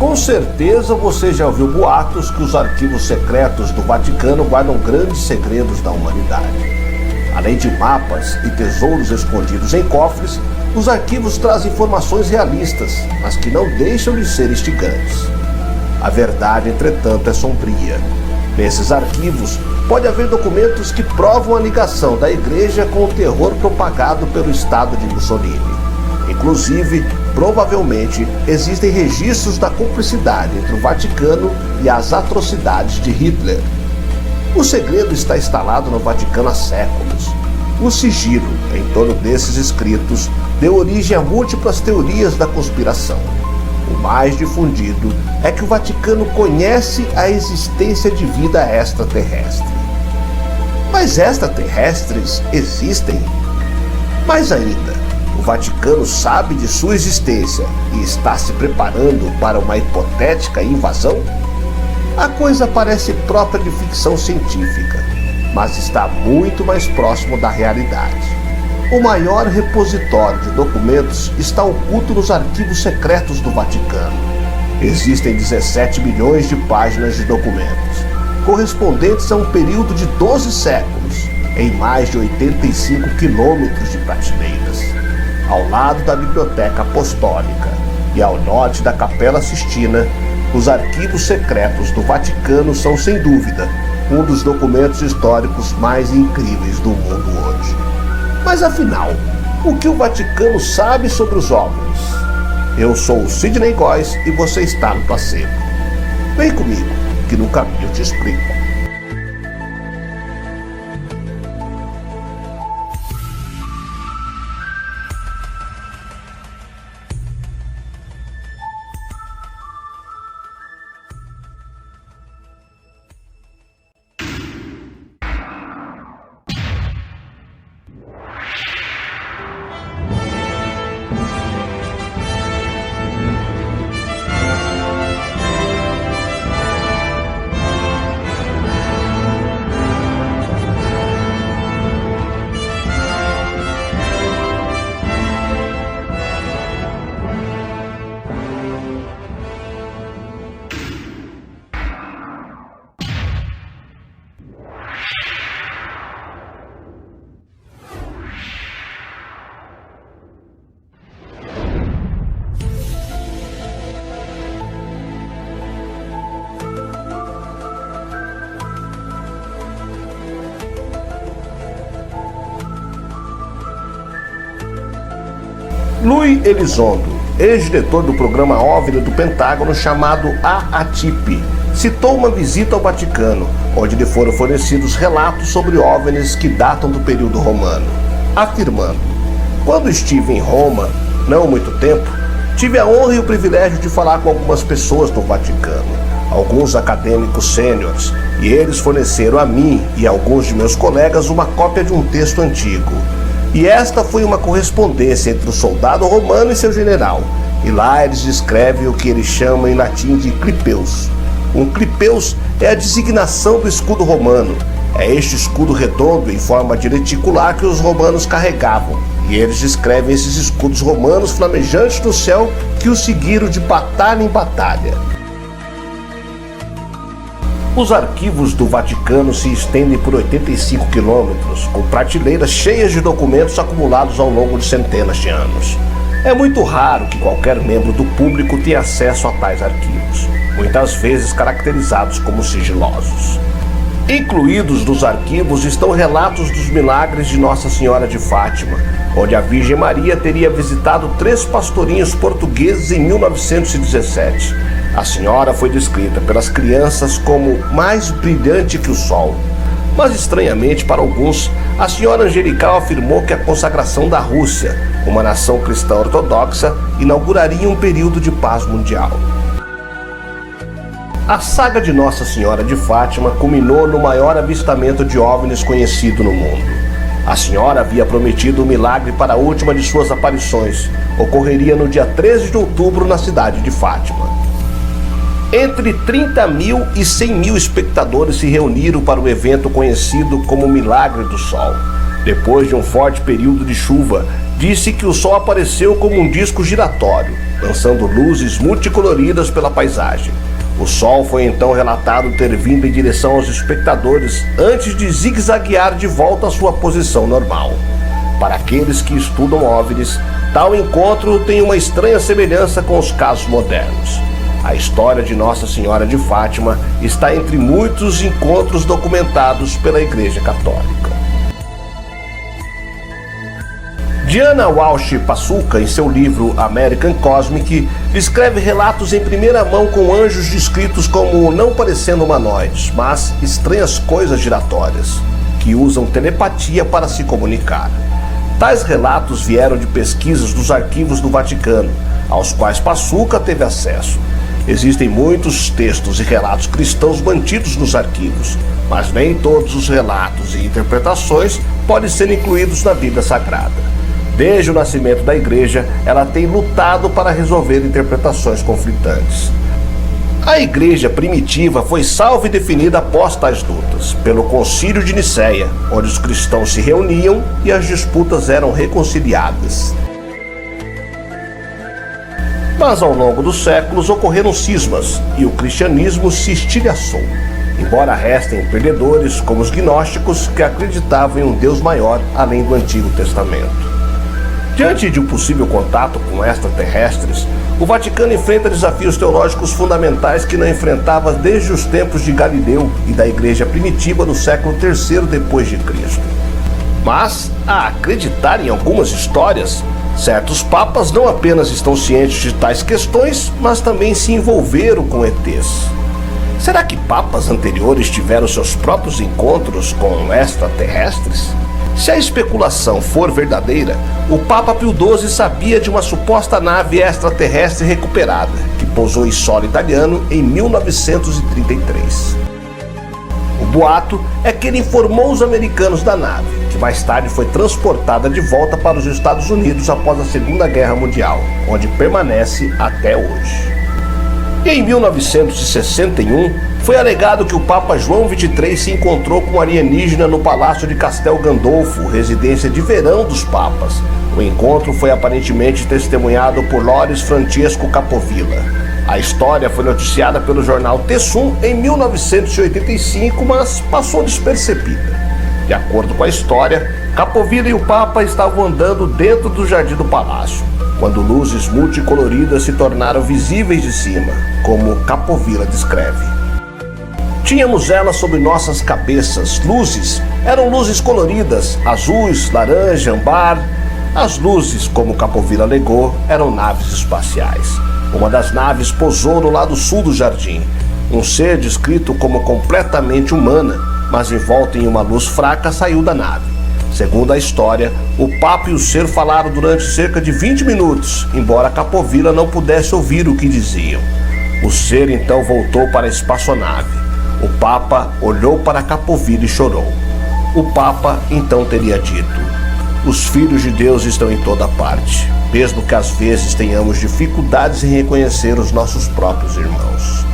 Com certeza você já ouviu boatos que os arquivos secretos do Vaticano guardam grandes segredos da humanidade. Além de mapas e tesouros escondidos em cofres, os arquivos trazem informações realistas, mas que não deixam de ser instigantes. A verdade, entretanto, é sombria. Nesses arquivos, pode haver documentos que provam a ligação da Igreja com o terror propagado pelo Estado de Mussolini. Inclusive, provavelmente, existem registros da cumplicidade entre o Vaticano e as atrocidades de Hitler. O segredo está instalado no Vaticano há séculos. O sigilo em torno desses escritos deu origem a múltiplas teorias da conspiração. O mais difundido é que o Vaticano conhece a existência de vida extraterrestre. Mas extraterrestres existem? Mais ainda, o Vaticano sabe de sua existência e está se preparando para uma hipotética invasão? A coisa parece própria de ficção científica, mas está muito mais próximo da realidade. O maior repositório de documentos está oculto nos arquivos secretos do Vaticano. Existem 17 milhões de páginas de documentos, correspondentes a um período de 12 séculos, em mais de 85 quilômetros de prateleiras. Ao lado da Biblioteca Apostólica e ao norte da Capela Sistina, os arquivos secretos do Vaticano são, sem dúvida, um dos documentos históricos mais incríveis do mundo hoje. Mas afinal, o que o Vaticano sabe sobre os OVNIs? Eu sou o Sidney Góes e você está no Placebo. Vem comigo, que no caminho eu te explico. Louis Elizondo, ex-diretor do programa OVNI do Pentágono chamado AATIP, citou uma visita ao Vaticano, onde lhe foram fornecidos relatos sobre OVNIs que datam do período romano, afirmando: "Quando estive em Roma, não há muito tempo, tive a honra e o privilégio de falar com algumas pessoas do Vaticano, alguns acadêmicos sêniores, e eles forneceram a mim e a alguns de meus colegas uma cópia de um texto antigo. E esta foi uma correspondência entre o soldado romano e seu general. E lá eles descrevem o que eles chamam em latim de clipeus. Um clipeus é a designação do escudo romano. É este escudo redondo em forma de reticular que os romanos carregavam. E eles descrevem esses escudos romanos flamejantes no céu que os seguiram de batalha em batalha." Os arquivos do Vaticano se estendem por 85 quilômetros, com prateleiras cheias de documentos acumulados ao longo de centenas de anos. É muito raro que qualquer membro do público tenha acesso a tais arquivos, muitas vezes caracterizados como sigilosos. Incluídos nos arquivos estão relatos dos milagres de Nossa Senhora de Fátima, onde a Virgem Maria teria visitado 3 pastorinhos portugueses em 1917. A senhora foi descrita pelas crianças como mais brilhante que o sol. Mas estranhamente para alguns, a senhora angelical afirmou que a consagração da Rússia, uma nação cristã ortodoxa, inauguraria um período de paz mundial. A saga de Nossa Senhora de Fátima culminou no maior avistamento de OVNIs conhecido no mundo. A senhora havia prometido um milagre para a última de suas aparições. Ocorreria no dia 13 de outubro na cidade de Fátima. Entre 30 mil e 100 mil espectadores se reuniram para o evento conhecido como Milagre do Sol. Depois de um forte período de chuva, disse que o Sol apareceu como um disco giratório, lançando luzes multicoloridas pela paisagem. O Sol foi então relatado ter vindo em direção aos espectadores antes de zigue-zaguear de volta à sua posição normal. Para aqueles que estudam OVNIs, tal encontro tem uma estranha semelhança com os casos modernos. A história de Nossa Senhora de Fátima está entre muitos encontros documentados pela Igreja Católica. Diana Walsh Pasulka, em seu livro American Cosmic, descreve relatos em primeira mão com anjos descritos como não parecendo humanoides, mas estranhas coisas giratórias, que usam telepatia para se comunicar. Tais relatos vieram de pesquisas dos arquivos do Vaticano, aos quais Pasulka teve acesso. Existem muitos textos e relatos cristãos mantidos nos arquivos, mas nem todos os relatos e interpretações podem ser incluídos na Bíblia Sagrada. Desde o nascimento da Igreja, ela tem lutado para resolver interpretações conflitantes. A Igreja primitiva foi salva e definida após tais lutas, pelo Concílio de Nicéia, onde os cristãos se reuniam e as disputas eram reconciliadas. Mas ao longo dos séculos ocorreram cismas e o cristianismo se estilhaçou, embora restem perdedores como os gnósticos que acreditavam em um Deus maior além do Antigo Testamento. Diante de um possível contato com extraterrestres, o Vaticano enfrenta desafios teológicos fundamentais que não enfrentava desde os tempos de Galileu e da Igreja primitiva no século III depois de Cristo. Mas, a acreditar em algumas histórias, certos papas não apenas estão cientes de tais questões, mas também se envolveram com ETs. Será que papas anteriores tiveram seus próprios encontros com extraterrestres? Se a especulação for verdadeira, o Papa Pio XII sabia de uma suposta nave extraterrestre recuperada, que pousou em solo italiano em 1933. O boato é que ele informou os americanos da nave, que mais tarde foi transportada de volta para os Estados Unidos após a Segunda Guerra Mundial, onde permanece até hoje. E em 1961, foi alegado que o Papa João XXIII se encontrou com um alienígena no Palácio de Castel Gandolfo, residência de verão dos papas. O encontro foi aparentemente testemunhado por Loris Francesco Capovilla. A história foi noticiada pelo jornal Tessum em 1985, mas passou despercebida. De acordo com a história, Capovilla e o Papa estavam andando dentro do jardim do palácio, quando luzes multicoloridas se tornaram visíveis de cima, como Capovilla descreve. Tínhamos elas sobre nossas cabeças. Luzes eram luzes coloridas, azuis, laranja, ambar. As luzes, como Capovilla alegou, eram naves espaciais. Uma das naves pousou no lado sul do jardim. Um ser descrito como completamente humana, mas envolta em uma luz fraca, saiu da nave. Segundo a história, o Papa e o ser falaram durante cerca de 20 minutos, embora Capovilla não pudesse ouvir o que diziam. O ser então voltou para a espaçonave. O Papa olhou para Capovilla e chorou. O Papa então teria dito: os filhos de Deus estão em toda parte, mesmo que às vezes tenhamos dificuldades em reconhecer os nossos próprios irmãos.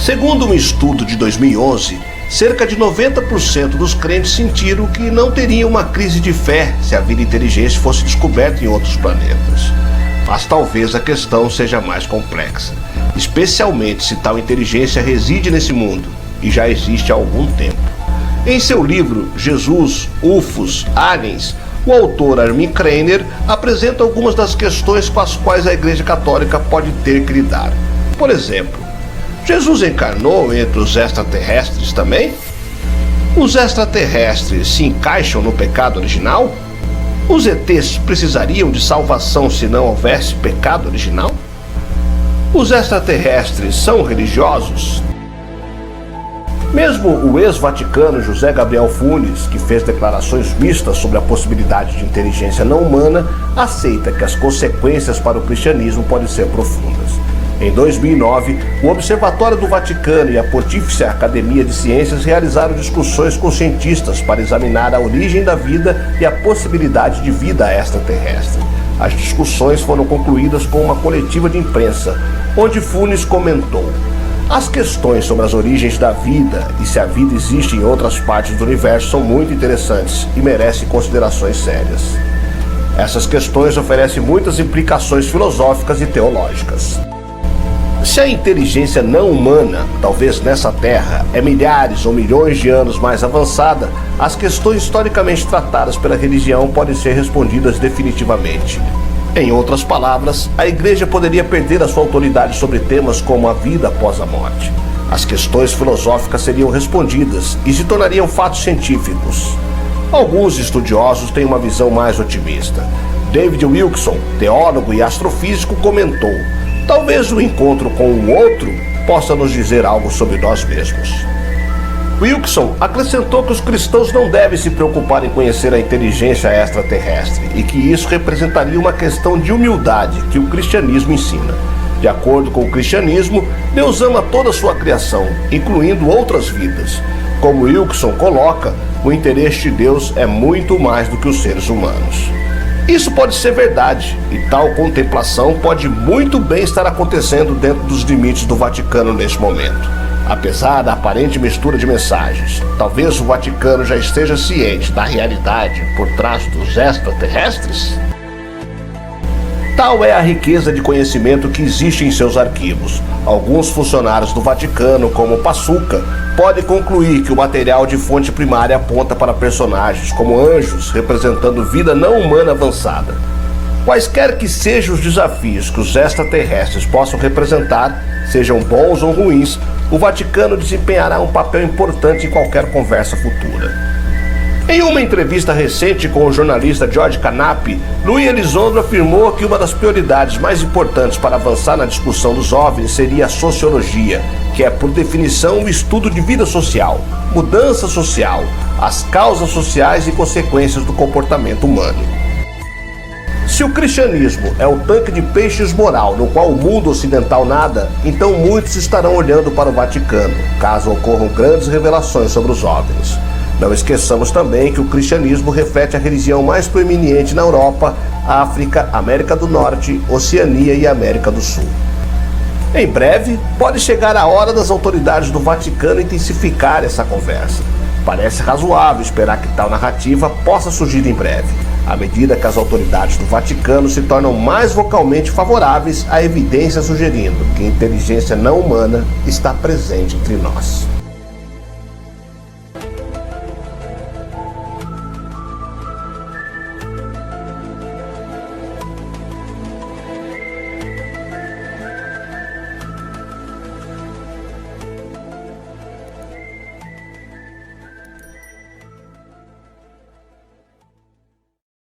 Segundo um estudo de 2011, cerca de 90% dos crentes sentiram que não teriam uma crise de fé se a vida inteligente fosse descoberta em outros planetas. Mas talvez a questão seja mais complexa, especialmente se tal inteligência reside nesse mundo e já existe há algum tempo. Em seu livro Jesus, UFOs, Aliens, o autor Armin Kreiner apresenta algumas das questões com as quais a Igreja Católica pode ter que lidar. Por exemplo, Jesus encarnou entre os extraterrestres também? Os extraterrestres se encaixam no pecado original? Os ETs precisariam de salvação se não houvesse pecado original? Os extraterrestres são religiosos? Mesmo o ex-vaticano José Gabriel Funes, que fez declarações mistas sobre a possibilidade de inteligência não humana, aceita que as consequências para o cristianismo podem ser profundas. Em 2009, o Observatório do Vaticano e a Pontifícia Academia de Ciências realizaram discussões com cientistas para examinar a origem da vida e a possibilidade de vida extraterrestre. As discussões foram concluídas com uma coletiva de imprensa, onde Funes comentou: As questões sobre as origens da vida e se a vida existe em outras partes do universo são muito interessantes e merecem considerações sérias. Essas questões oferecem muitas implicações filosóficas e teológicas. Se a inteligência não humana, talvez nessa Terra, é milhares ou milhões de anos mais avançada, as questões historicamente tratadas pela religião podem ser respondidas definitivamente. Em outras palavras, a Igreja poderia perder a sua autoridade sobre temas como a vida após a morte. As questões filosóficas seriam respondidas e se tornariam fatos científicos. Alguns estudiosos têm uma visão mais otimista. David Wilkerson, teólogo e astrofísico, comentou: talvez o encontro com o outro possa nos dizer algo sobre nós mesmos. Wilkerson acrescentou que os cristãos não devem se preocupar em conhecer a inteligência extraterrestre e que isso representaria uma questão de humildade que o cristianismo ensina. De acordo com o cristianismo, Deus ama toda a sua criação, incluindo outras vidas. Como Wilkerson coloca, o interesse de Deus é muito mais do que os seres humanos. Isso pode ser verdade, e tal contemplação pode muito bem estar acontecendo dentro dos limites do Vaticano neste momento. Apesar da aparente mistura de mensagens, talvez o Vaticano já esteja ciente da realidade por trás dos extraterrestres? Tal é a riqueza de conhecimento que existe em seus arquivos. Alguns funcionários do Vaticano, como Passuca, podem concluir que o material de fonte primária aponta para personagens como anjos representando vida não humana avançada. Quaisquer que sejam os desafios que os extraterrestres possam representar, sejam bons ou ruins, o Vaticano desempenhará um papel importante em qualquer conversa futura. Em uma entrevista recente com o jornalista George Knapp, Louis Elizondo afirmou que uma das prioridades mais importantes para avançar na discussão dos OVNIs seria a sociologia, que é, por definição, o estudo de vida social, mudança social, as causas sociais e consequências do comportamento humano. Se o cristianismo é o tanque de peixes moral no qual o mundo ocidental nada, então muitos estarão olhando para o Vaticano, caso ocorram grandes revelações sobre os OVNIs. Não esqueçamos também que o cristianismo reflete a religião mais proeminente na Europa, África, América do Norte, Oceania e América do Sul. Em breve, pode chegar a hora das autoridades do Vaticano intensificar essa conversa. Parece razoável esperar que tal narrativa possa surgir em breve, à medida que as autoridades do Vaticano se tornam mais vocalmente favoráveis à evidência sugerindo que a inteligência não humana está presente entre nós.